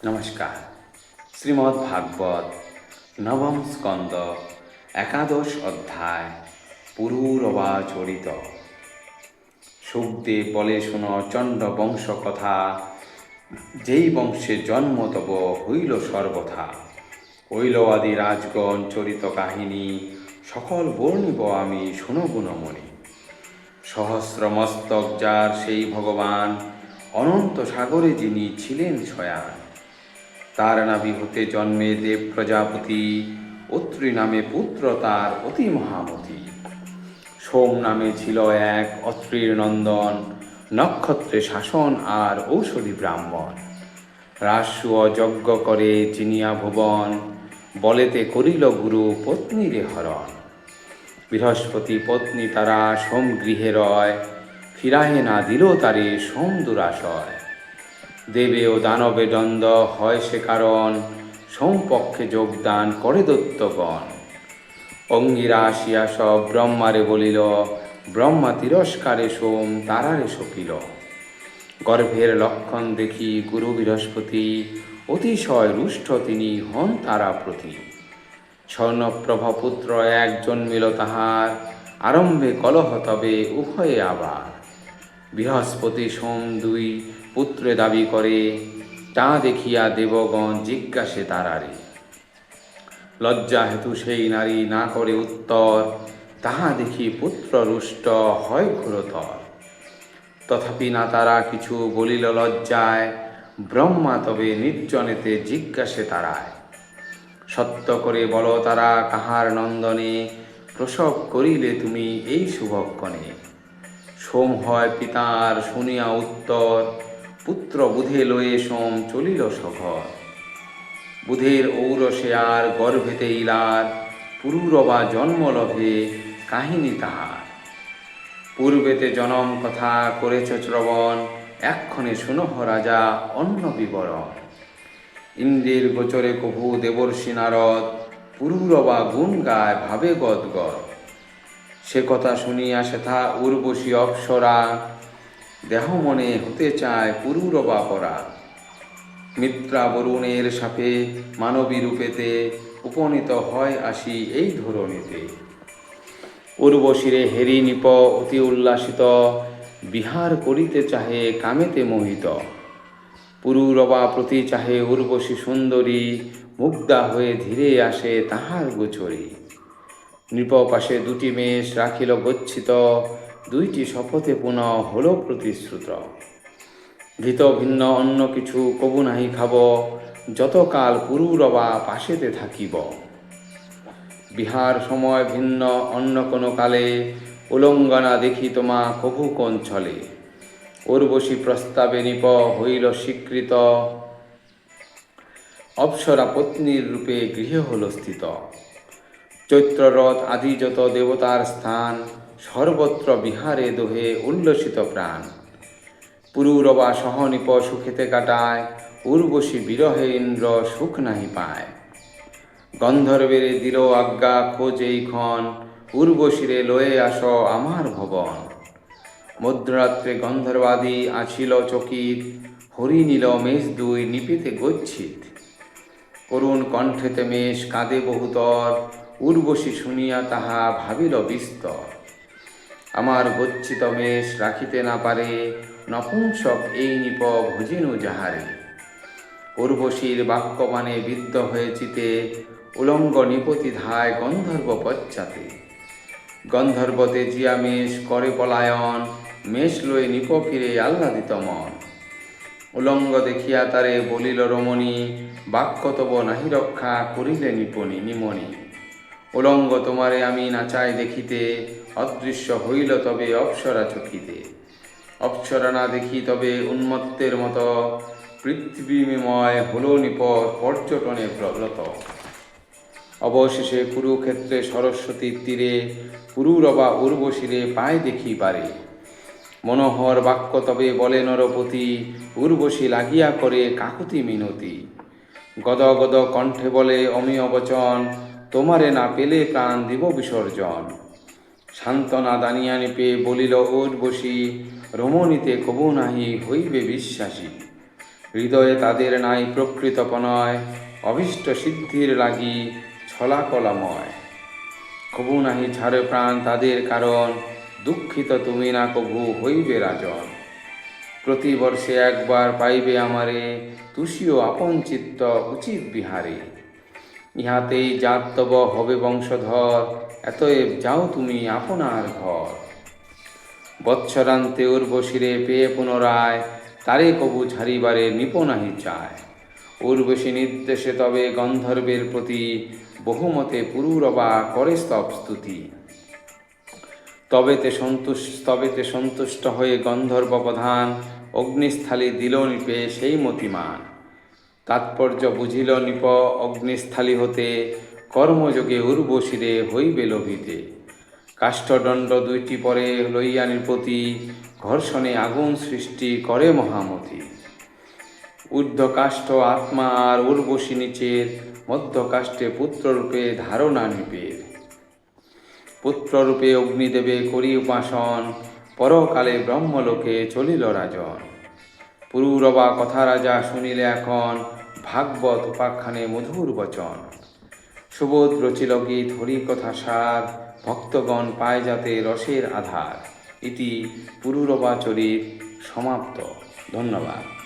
নমস্কার। শ্রীমদ্ ভাগবত নবম স্কন্দ একাদশ অধ্যায় পুরুরবা চরিত। সুখদেব বলে, শোনো চণ্ড বংশ কথা, যেই বংশে জন্ম তব হইল সর্বথা। হইল আদি রাজগণ চরিত কাহিনী, সকল বর্ণিব আমি শুনো গুণমণি। সহস্র মস্তক যার সেই ভগবান, অনন্ত সাগরে যিনি ছিলেন শয়ান। তার নাভি হতে জন্মে দেব প্রজাপতি, অত্রি নামে পুত্র তার অতি মহামতি। সোম নামে ছিল এক অত্রির নন্দন, নক্ষত্রে শাসন আর ঔষধি ব্রাহ্মণ। রাস্য যজ্ঞ করে চিনিয়া ভুবন, বলেতে করিল গুরু পত্নীরে হরণ। বৃহস্পতি পত্নী তারা সোম গৃহে রয়, ফিরাহে না দিল তারে সোম দুরাশয়। দেবে ও দানবে দ্বন্দ্ব হয় সে কারণ, সোমপক্ষে যোগদান করে দৈত্যগণ। অঙ্গিরা আসিয়া সব ব্রহ্মারে বলিল, ব্রহ্মা তিরস্কারে সোম তারারে সপিল। গর্ভের লক্ষণ দেখি গুরু বৃহস্পতি, অতিশয় রুষ্ট তিনি হন তারা প্রতি। স্বর্ণপ্রভা পুত্র এক জন্মিল তাহার, আরম্ভে কলহ তবে উভয়ে আবার। বৃহস্পতি সোম দুই পুত্রে দাবি করে, তা দেখিয়া দেবগণ জিজ্ঞাসে তারারে। লজ্জা হেতু সেই নারী না করে উত্তর, তাহা দেখি পুত্র রুষ্ট হয় ঘোরতর। তথাপি না তারা কিছু বলিল লজ্জায়, ব্রহ্মা তবে নির্জনেতে জিজ্ঞাসে তারায়। সত্য করে বলো তারা কাহার নন্দনে, প্রসব করিলে তুমি এই শুভক্ষণে। সোম হয় পিতার শুনিয়া উত্তর, পুত্র বুধে লয়ে সোম চলিল সঘর। বুধের ঔরসে আর গর্ভেতে ইলার, পুরুরবা জন্ম লভে কাহিনী তাহার। পূর্বেতে জনম কথা করেছ শ্রবণ, এক্ষণে শুনহ রাজা অন্য বিবরণ। ইন্দ্রের গোচরে কভু দেবর্ষি নারদ, পুরুরবা গুণ গায় ভাবে গদগদ। সে কথা শুনিয়া সেথা উর্বশী অপ্সরা, দেহ মনে হতে চায় পুরুরবা পরা। মিত্রা বরুণের সাপে মানবী রূপেতে, উপনীত হয় আসি এই ধরণীতে। উর্বশীরে হেরি নিপ অতি উল্লাসিত, বিহার করিতে চাহে কামেতে মোহিত। পুরুরবা প্রতি চাহে উর্বশী সুন্দরী, মুগ্ধা হয়ে ধীরে আসে তাহার গোচরে। নৃপ পাশে দুটি মেষ রাখিল গচ্ছিত, দুইটি শপথে পুনঃ হল প্রতিশ্রুত। ঘৃত ভিন্ন অন্য কিছু কবু নাহি খাব, যতকাল পুরুরবা পাশেতে থাকিব। বিহার সময় ভিন্ন অন্য কোনো কালে, উলঙ্গনা দেখি তোমা কভু কোন ছলে। উর্বশী প্রস্তাবে নৃপ হইল স্বীকৃত, অপ্সরা পত্নীর রূপে গৃহে হল স্থিত। চৈত্ররথ আদি যত দেবতার স্থান, সর্বত্র বিহারে দোহে উল্লসিত প্রাণ। পুরুরবা সহ নৃপ সুখেতে কাটায়, উর্বশী বিরহে ইন্দ্র সুখ নাহি পায়। গন্ধর্বেরে দিল আজ্ঞা খোঁজ এইক্ষণ, উর্বশীরে লয়ে আস আমার ভবন। মধ্যরাত্রে গন্ধর্বাদি আছিল চকিত, হরি নীল মেষ দুই নিপেতে গচ্ছিত। করুণ কণ্ঠেতে মেষ কাঁদে বহুতর, উর্বশী শুনিয়া তাহা ভাবিল বিস্তর। আমার গচ্ছিত মেষ রাখিতে না পারে, নপুংসক এই নৃপ ভজিনু যাহারে। উর্বশীর বাক্যবাণে বিদ্ধ হয়ে চিতে, উলঙ্গ নৃপতি ধায় গন্ধর্ব পশ্চাতে। গন্ধর্বতে জিয়া মেষ করে পলায়ন, মেষ লয়ে নৃপ ফিরে আহ্লাদিত মন। উলঙ্গ দেখিয়া তারে বলিল রমণী, বাক্য তব নাহি রক্ষা করিলে নিমণি। উলঙ্গ তোমারে আমি নাচাই দেখিতে, অদৃশ্য হইল তবে অপ্সরা চকিতে। অপ্সরা না দেখি তবে উন্মত্তের মতো, পৃথিবীময় হল নৃপ পর্যটনে ব্রত। অবশেষে কুরুক্ষেত্রে সরস্বতীর তীরে, পুরুরবা উর্বশীরে পায় দেখি পারে। মনোহর বাক্য তবে বলে নরপতি, উর্বশী লাগিয়া করে কাকুতি মিনতি। গদ গদ কণ্ঠে বলে অমিয় বচন, তোমারে না পেলে প্রাণ দিব বিসর্জন। সান্ত্বনা দানিয়া নিপে বলিল উর্বশী, রমণীতে কবু নাহি হইবে বিশ্বাসী। হৃদয়ে তাদের নাই প্রকৃতপনয়, অভীষ্ট সিদ্ধির লাগি ছলাকলাময়। কবু নাহি ছাড়ে প্রাণ তাদের কারণ, দুঃখিত তুমি না কভু হইবে রাজন। প্রতিবর্ষে একবার পাইবে আমারে, তুষিও আপন চিত্ত উচিত বিহারে। ইহাতেই জাত তব হবে বংশধর, এতএব যাও তুমি আপনার ঘর। বৎসরান্তে উর্বশীরে পেয়ে পুনরায়, তারে কবু ঝাড়িবারে নিপ নাহি চায়। উর্বশী নির্দেশে তবে গন্ধর্বের প্রতি, বহুমতে পুরুরবা করে স্তব স্তুতি। তবেতে সন্তুষ্ট হয়ে গন্ধর্ব প্রধান, অগ্নিস্থলী দিল নিপে সেই মতিমান। তাৎপর্য বুঝিল নিপ অগ্নিস্থলী হতে, কর্মযোগে উর্বশীরে হইবে লোভিতে। কাষ্ঠদণ্ড দুইটি পরে লইয়া নৃপতি, ঘর্ষণে আগুন সৃষ্টি করে মহামতি। ঊর্ধ্ব কাষ্ঠ আত্মা আর উর্বশী নিচের, মধ্য কাষ্ঠে পুত্ররূপে ধারণা নৃপের। পুত্ররূপে অগ্নিদেবে করি উপাসন, পরকালে ব্রহ্মলোকে চলিল রাজন। পুরুরবা কথা রাজা শুনিলে এখন, ভাগবত উপাখ্যানে মধুর বচন। সুবোধ রচিল গীত হরি কথা সার, ভক্তগণ পায় যাতে রসের আধার। ইতি পুরুরবা চরিত সমাপ্ত। ধন্যবাদ।